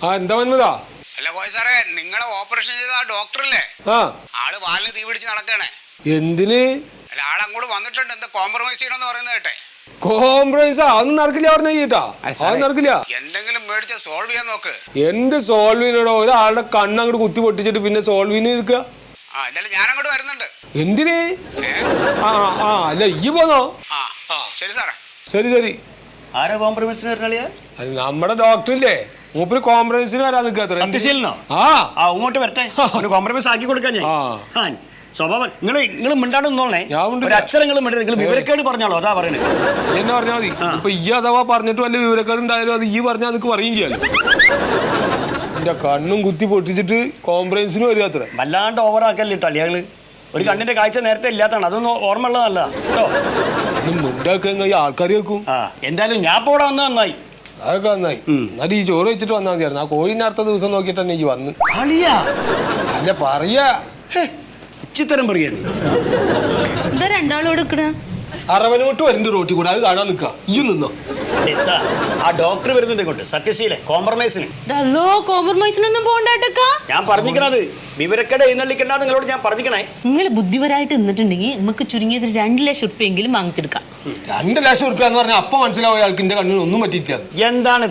എന്താ വന്നതാ? അല്ല പോയി സാറേ, നിങ്ങളെ ഓപ്പറേഷൻ ചെയ്ത ആ ഡോക്ടറല്ലേ? ആള് വാലിന് തീ പിടിച്ച് നടക്കണേ. എന്തിന്? അല്ല, ആളങ്ങോട്ട് വന്നിട്ടുണ്ട്. എന്താ കോംപ്രമൈസ് ചെയ്യണമെന്ന് പറയുന്നത് കേട്ടെ. കോംപ്രമൈസ് അതൊന്നും നടക്കില്ല പറഞ്ഞ കേട്ടാ. അത് നടക്കില്ല. എന്തെങ്കിലും മേടിച്ച് സോൾവ് ചെയ്യാൻ നോക്ക്. എന്ത് സോൾവിനോടോ? ഒരാളുടെ കണ്ണങ്ങോട്ട് കുത്തി പൊട്ടിച്ചിട്ട് പിന്നെ സോൾവിന് നിൽക്കുക. എന്തായാലും ഞാൻ അങ്ങോട്ട് വരുന്നുണ്ട്. എന്തിന്? അല്ല ഈ പോന്നോ? ശരി സാറേ. ശരി. ആരാ കോംപ്രമൈസിന് വരണ? നമ്മുടെ ഡോക്ടറില്ലേ, മൂപ്പര് കോംപ്രമൈസിന് വരാൻ നിൽക്കാത്ത. അങ്ങോട്ട് വരട്ടെ, കോംപ്രമൈസ് ആക്കി കൊടുക്കാൻ ഞാൻ. സ്വഭാവം നിങ്ങൾ മിണ്ടാണ്ട് നിന്നോളേ. ഒരു അക്ഷരങ്ങളും നിങ്ങൾ വിവരക്കേട് പറഞ്ഞാലോ, അതാ പറയണേ. എന്നെ പറഞ്ഞാൽ മതി. ഇപ്പൊ ഈ അഥവാ പറഞ്ഞിട്ട് വല്ല വിവരക്കേട് ഉണ്ടായാലും അത് ഈ പറഞ്ഞാൽ നിനക്ക് പറയും ചെയ്യാലോ. എന്റെ കണ്ണും കുത്തി പൊട്ടിച്ചിട്ട് കോംപ്രമൈസിന് വരിക അത്ര. വല്ലാണ്ട് ഓവറാക്കല്ലേ അളിയാള്. ഒരു കണ്ണിന്റെ കാഴ്ച നേരത്തെ ഇല്ലാത്തതാണ്, അതൊന്നും ഓർമ്മ ഉള്ളതല്ല കേട്ടോ. മുണ്ടാക്കാൻ ആൾക്കാർ വെക്കും. എന്തായാലും ഞാൻ ഇപ്പൊ ഇവിടെ വന്ന് നന്നായി. അതൊക്കെ നന്നായി. എന്നാലും ഈ ചോറ് വെച്ചിട്ട് വന്നാൽ മതിയായിരുന്നു. ആ കോഴിന്റെ അടുത്ത ദിവസം നോക്കിയിട്ട് തന്നെ ഈ വന്ന്. അല്ല പറയാ ഉച്ചിത്തരം പറയാണ്. എന്താ രണ്ടാളും എടുക്കണ? അറവനോട്ട് വരുന്നുണ്ട് റോട്ടി കൂടെ, അത് കാണാൻ നിൽക്കുക. ഈ നിന്നോ? ആ ഡോക്ടർ വരുന്നുണ്ട് ഇങ്ങോട്ട്, സത്യശീലെ കോംപ്രമൈസിന്. കോംപ്രമൈസിനൊന്നും പോകണ്ടേക്കാ. ഞാൻ പറഞ്ഞിക്കണത് വിവരക്കേട് എഴുന്നള്ളിക്കണ്ട നിങ്ങളോട് ഞാൻ പറഞ്ഞിക്കണേ. നിങ്ങൾ ബുദ്ധിപരമായിട്ട് നിന്നിട്ടുണ്ടെങ്കിൽ നമുക്ക് ചുരുങ്ങിയത് 2 ലക്ഷം ഉറുപ്പിയെങ്കിലും വാങ്ങിച്ചെടുക്കാം. 2 ലക്ഷം ഉറുപ്പ്യ എന്ന് പറഞ്ഞാൽ അപ്പൊ മനസ്സിലാവും അയാൾക്ക് എന്റെ കണ്ണിന് ഒന്നും പറ്റിയില്ല. എന്താണ്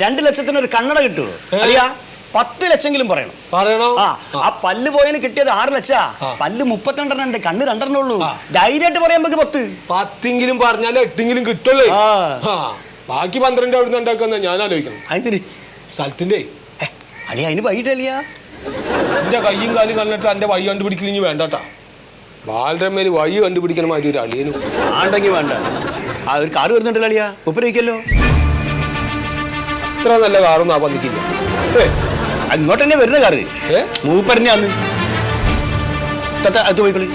2 ലക്ഷത്തിന് ഒരു കണ്ണട കിട്ടുമോ? അയ്യാ 10 ലക്ഷമെങ്കിലും പറയണോ? ആ പല്ല് പോയതിന് കിട്ടിയത് 6 ലക്ഷാ. പല്ല് 32 ഉണ്ട്, കണ്ണ് 2 ഉള്ളൂ. ധൈര്യമായിട്ട് പറയാൻ നമുക്ക് 10 പറഞ്ഞാലേ 8 കിട്ടുള്ളൂ. ബാക്കി 12 അവിടെ നിന്ന് ഉണ്ടാക്കുന്ന ഞാൻ ആലോചിക്കണം. അതിന് സ്ഥലത്തിന്റെ അളിയ അതിന് വൈകിട്ടല്ലിയാ. എന്റെ കയ്യും കാലും കണ്ടിട്ട് എന്റെ വഴി കണ്ടുപിടിക്കലിഞ്ഞ് വേണ്ടട്ടാ. ബാലരമ്മേല് വഴി കണ്ടുപിടിക്കണ മാതിരി ഒരു അളിയനും ആണ്ടെങ്കിൽ വേണ്ട. ആ ഒരു കാറ് വരുന്നുണ്ടല്ലോ അളിയ, ഉപ്പരയിക്കല്ലോ. അത്ര നല്ല കാറൊന്നും ആ പന്നിക്കില്ല. അങ്ങോട്ട് തന്നെ വരുന്ന കാറ് മൂപ്പറിനെ അന്ന് തത്ത് പോയിക്കളി.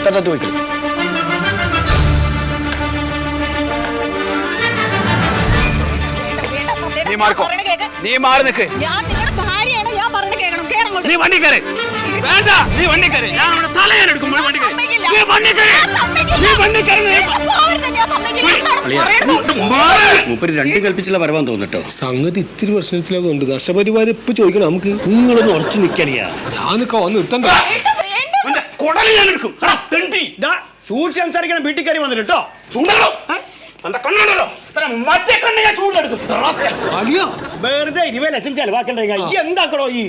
നീ മാറി നിൽക്ക്. നീ വണ്ടി കയറി. വേണ്ട, നീ വണ്ടി കയറി. ഞാൻ അവിടെ തലയാൻ എടുക്കും. മൂപ്പര് 2 കൽപ്പിച്ചുള്ള വരവാൻ തോന്നിട്ടോ. സംഗതി ഇത്തിരി പ്രശ്നത്തിലാകുന്നുണ്ട്. നഷ്ടപരിഹാരം ഇപ്പൊ ചോദിക്കണം നമുക്ക്. നിങ്ങളൊന്ന് ഉറച്ചു നിൽക്കണിയാ. ഞാനൊക്കെ വന്ന് നിർത്തണ്ട. കൊടല് ഞാൻ എടുക്കും. സൂക്ഷിച്ച് സംസാരിക്കണം. വീട്ടിൽ കയറി വന്നിട്ട് കേട്ടോ. ചൂണ്ടോ കണ്ണുണ്ടല്ലോ, മറ്റേ കണ്ണ് ഞാൻ ചൂടെടുക്കും. വെറുതെ 20 ലക്ഷം ചെലവാക്കണ്ടേ? എന്താക്കണോ ഈ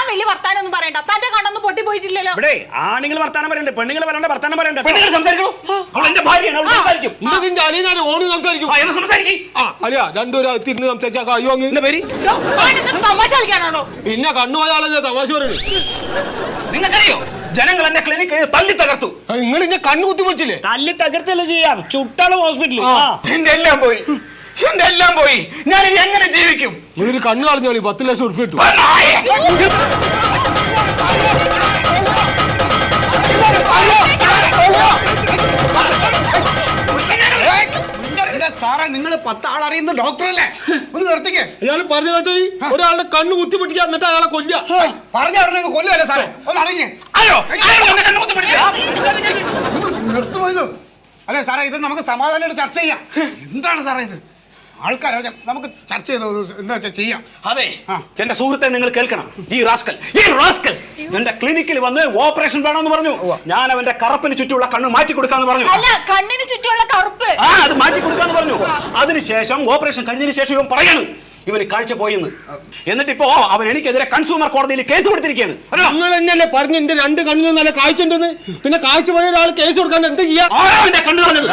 വലിയ വർത്താനൊന്നും പറയണ്ട. തന്റെ കണ്ണൊന്നും പൊട്ടി പോയിട്ടില്ലല്ലോ. ഇവിടെ ആണുങ്ങൾ വർത്താനം പറയണ്ടേ, പെണ്ണുങ്ങൾ പറയണ്ട വർത്താനം പറയണ്ട. പെണ്ണുങ്ങൾ സംസാരിക്കണോ? അവൾ എന്റെ ഭാര്യയാണ്, അവൾ സംസാരിക്കും. രണ്ടുപേരും സംസാരിച്ചാ അയ്യോ അങ്ങ് പേര് തമാശ കളിക്കാനാണോ? പിന്നെ കണ്ണുപോയാളെ തമാശ പറയുന്നത്. നിങ്ങൾക്കറിയോ ജനങ്ങൾ എന്റെ ക്ലിനിക്ക് തല്ലി തകർത്തു. നിങ്ങൾ ഇന്നെ കണ്ണു കുത്തി പൊളിച്ചില്ലേ? തല്ലി തകർത്തല്ലേ ചെയ്യാം. ചുട്ടാണ് ഹോസ്പിറ്റലിൽ. എന്റെ എല്ലാം പോയി. ഞാൻ ഇനി എങ്ങനെ ജീവിക്കും? ഒരു കണ്ണ് കളഞ്ഞോളി 10 ലക്ഷം ഉറുപ്പിക കിട്ടും. സാറേ, നിങ്ങൾ 10 ആളറിയുന്ന ഡോക്ടറല്ലേ? ഒന്ന് നിർത്തിക്കേ. അയാൾ പറഞ്ഞു കേട്ടോ, ഒരാളുടെ കണ്ണ് കുത്തി പൊട്ടിക്കുക, എന്നിട്ട് അയാളെ കൊല്ലുക. പറഞ്ഞ ഉടനെ കൊല്ലുവല്ലേ സാറേ? ഒന്ന് അറിഞ്ഞേ. നിർത്തുപോയത്. അല്ലെ സാറേ, ഇത് നമുക്ക് സമാധാനമായിട്ട് ചർച്ച ചെയ്യാം. എന്താണ് സാറേ ഇത്? ആൾക്കാരെ നമുക്ക് ചർച്ച ചെയ്ത് എന്താ വെച്ചാൽ ചെയ്യാം. അതെ, എന്റെ സുഹൃത്തെ നിങ്ങൾ കേൾക്കണം. ഈ റാസ്കൽ എന്റെ ക്ലിനിക്കിൽ വന്ന് ഓപ്പറേഷൻ വേണമെന്ന് പറഞ്ഞു. ഞാൻ അവന്റെ കറുപ്പിന് ചുറ്റുമുള്ള കണ്ണ് മാറ്റി കൊടുക്കാന്ന് പറഞ്ഞു. കണ്ണിന് ചുറ്റുമുള്ള കറുപ്പ് അത് മാറ്റി കൊടുക്കാന്ന് പറഞ്ഞു. അതിനുശേഷം ഓപ്പറേഷൻ കഴിഞ്ഞതിന് ശേഷം ഇവൻ പറയണം ഇവന് കാഴ്ച പോയെന്ന്. എന്നിട്ടിപ്പോ അവൻ എനിക്കെതിരെ കൺസ്യൂമർ കോടതിയിൽ കേസ് കൊടുത്തിരിക്കുകയാണ്. നിങ്ങൾ എന്നല്ലേ പറഞ്ഞു എന്റെ 2 കണ്ണിനും നല്ല കാഴ്ച ഉണ്ടെന്ന്? പിന്നെ കാഴ്ച പോയ ഒരാൾ കേസ് കൊടുക്കാൻ എന്ത് ചെയ്യാ? കണ്ണ് പറഞ്ഞത്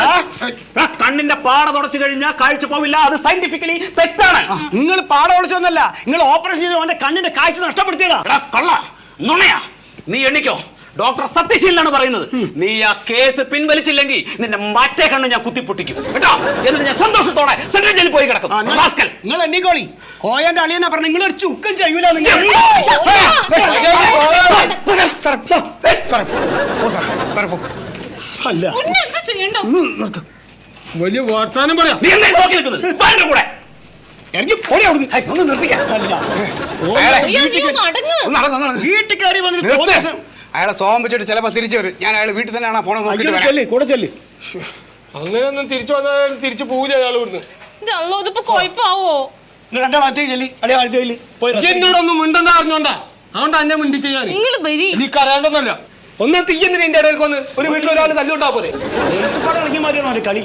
കണ്ണിന്റെ പാട തുടച്ചു കഴിഞ്ഞാൽ കാഴ്ച പോവില്ല. അത് സയന്റിഫിക്കലി തെറ്റാണ്. നിങ്ങൾ പാട തുടച്ചൊന്നല്ല, നിങ്ങൾ ഓപ്പറേഷൻ ചെയ്ത് അവന്റെ കണ്ണിന്റെ കാഴ്ച നഷ്ടപ്പെടുത്തിയതാ. കള്ള നുണയാ. നീ എണ്ണിക്കോ. ഡോക്ടർ സത്യശീലനാണ് പറയുന്നത്. നീ ആ കേസ് പിൻവലിച്ചില്ലെങ്കിൽ നിന്റെ മറ്റേ കണ്ണ് ഞാൻ കുത്തിപ്പൊട്ടിക്കും കേട്ടോ. എന്നിട്ട് ഞാൻ സന്തോഷത്തോടെ സെൻട്രൽ ജയിലിൽ പോയി കിടക്കും. നിങ്ങൾ എണ്ണിക്കോളി. കോയന്റെ അളിയെന്നാ പറഞ്ഞു. നിങ്ങൾ ഒരു ചുക്കും ചെയ്യൂല. വലിയ വർത്താനം പറയാം. കൂടെ അയാളെ സോം വെച്ചിട്ട് ചിലപ്പോ തിരിച്ചു വരും. ഞാൻ അയാൾ വീട്ടിൽ തന്നെയാണ് പോണത്. അങ്ങനെയൊന്നും തിരിച്ചു വന്നാൽ തിരിച്ചു പോവില്ല അയാൾ ഇവിടുന്ന്. ഇതിപ്പോ കൊഴപ്പാവോ? നിങ്ങൾ രണ്ടാം ഭാഗത്തേക്ക് ചെല്ലി അളിയ ഭാഗത്തേക്ക് ചെല്ലി പോയി ഇജ്ജ് എന്നോടൊന്നും മിണ്ടണ്ട അറിഞ്ഞോണ്ടാ അതുകൊണ്ട് എന്നെ മിണ്ടി ചെയ്യാൻ നിങ്ങൾ വരി എനിക്ക് അറിയാണ്ടൊന്നുമല്ല ഒന്നും തീയെന്തിനാ എന്റെ ഇടയിൽ വന്ന് ഒരു വീട്ടിൽ ഒരാൾ തല്ലുണ്ടാ പോരെ കളിക്ക് മാറിയാണോ അവന്റെ കളി